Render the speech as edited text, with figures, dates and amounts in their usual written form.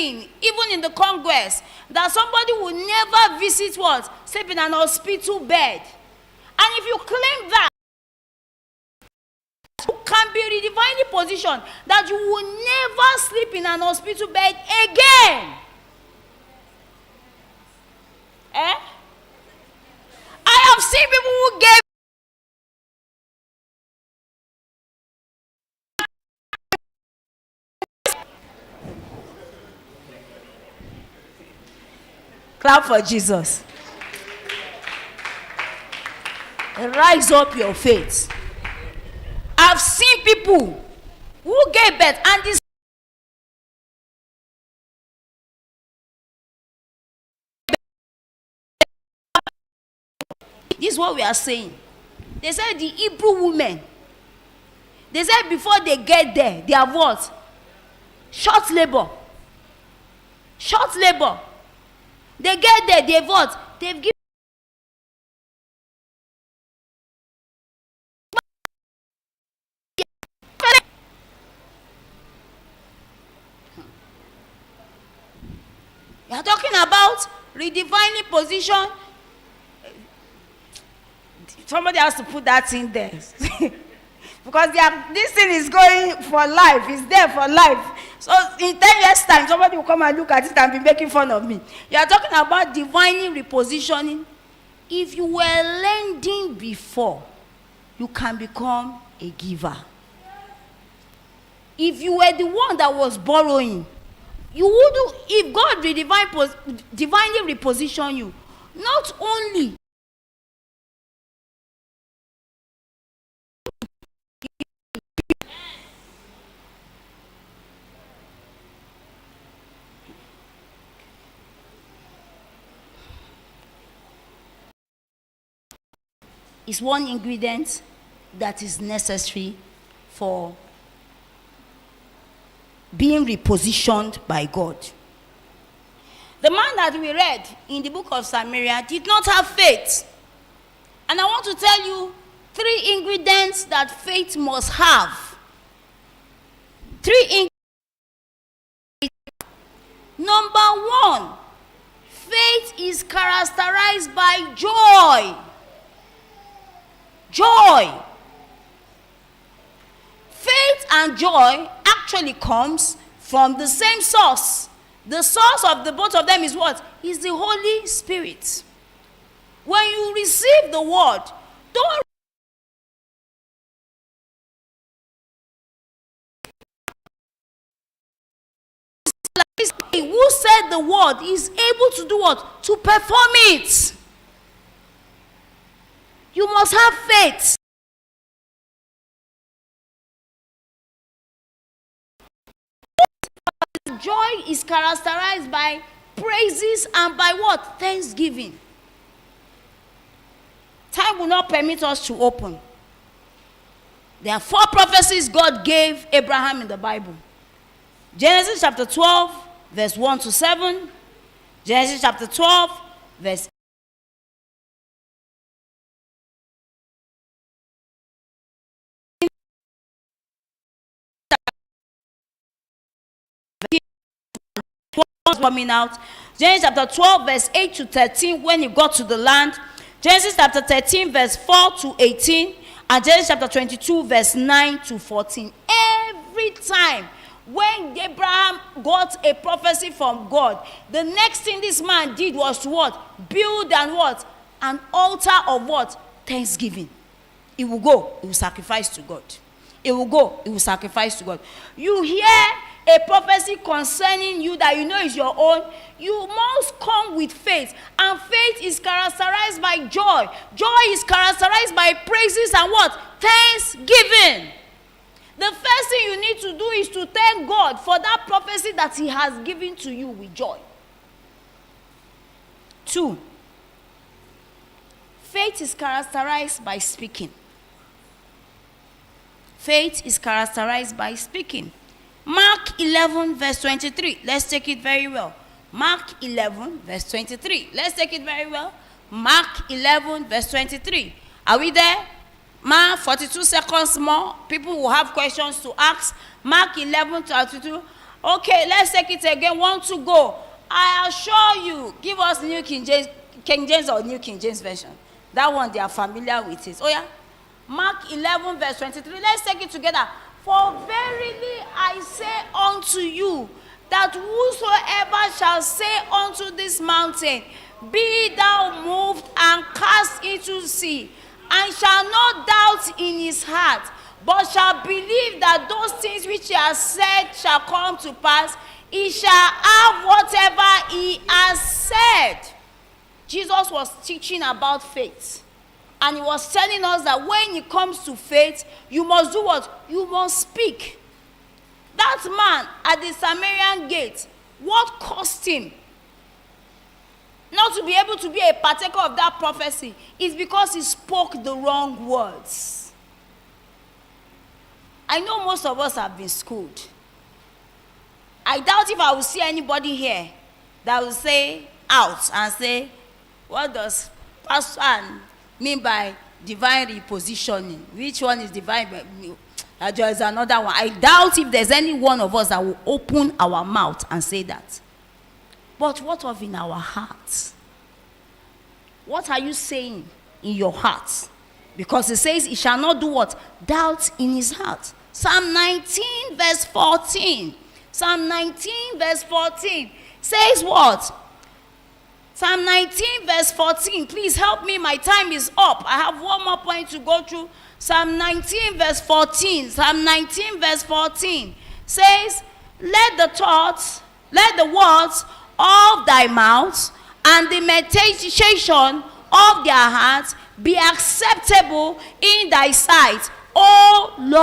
saying, even in the Congress, that somebody will never visit what? Sleep in an hospital bed. And if you claim that, you can be divinely positioned that you will never sleep in an hospital bed again. Eh? I have seen people who gave clap for Jesus. Rise up your faith. I've seen people who gave birth and this is what we are saying. They said the Hebrew women, they said before they get there, they have what? Short labor. Short labor. They get there, they've what? They've given. You are talking about redefining position. Somebody has to put that in there. Because this thing is going for life. It's there for life. So in 10 years' time, somebody will come and look at it and be making fun of me. You are talking about divinely repositioning. If you were lending before, you can become a giver. If you were the one that was borrowing, you would, if God divinely reposition you, not only is one ingredient that is necessary for being repositioned by God. The man that we read in the book of Samaria did not have faith. And I want to tell you 3 ingredients that faith must have. 3 ingredients. Number 1, faith is characterized by joy. Joy. Faith and joy actually comes from the same source. The source of the both of them is what? Is the Holy Spirit. When you receive the word, don't who said the word is able to do what? To perform it. You must have faith. Joy is characterized by praises and by what? Thanksgiving. Time will not permit us to open. There are 4 prophecies God gave Abraham in the Bible. Genesis chapter 12, verse 1 to 7. Genesis chapter 12, verse 8 coming out. Genesis chapter 12, verse 8 to 13, when he got to the land. Genesis chapter 13, verse 4 to 18. And Genesis chapter 22, verse 9 to 14. Every time when Abraham got a prophecy from God, the next thing this man did was to what? Build and what? An altar of what? Thanksgiving. He will go, he will sacrifice to God. He will go, he will sacrifice to God. You hear a prophecy concerning you that you know is your own, you must come with faith. And faith is characterized by joy. Joy is characterized by praises and what? Thanksgiving. The first thing you need to do is to thank God for that prophecy that he has given to you with joy. 2, faith is characterized by speaking. Faith is characterized by speaking. Mark 11, verse 23. Let's take it very well. Mark 11, verse 23. Let's take it very well. Mark 11, verse 23. Are we there? Mark, 42 seconds more. People will have questions to ask. Mark 11, 22. Okay, let's take it again. Want to go. I assure you, give us New King James or New King James Version. That one they are familiar with it. Oh yeah. Mark 11 verse 23. Let's take it together. For verily I say unto you, that whosoever shall say unto this mountain, be thou moved and cast into the sea, and shall not doubt in his heart, but shall believe that those things which he has said shall come to pass, he shall have whatever he has said. Jesus was teaching about faith. And he was telling us that when it comes to faith, you must do what? You must speak. That man at the Samaritan gate, what cost him not to be able to be a partaker of that prophecy is because he spoke the wrong words. I know most of us have been schooled. I doubt if I will see anybody here that will say out and say, what does Pastor Ann mean by divine repositioning? Which one is divine? There is another one. I doubt if there's any one of us that will open our mouth and say that. But what of in our hearts? What are you saying in your heart? Because it says he shall not do what? Doubt in his heart. Psalm 19 verse 14. Psalm 19 verse 14 says what? Psalm 19 verse 14. Please help me. My time is up. I have one more point to go through. Psalm 19 verse 14. Psalm 19 verse 14 says, let the words of thy mouth and the meditation of their hearts be acceptable in thy sight, O Lord.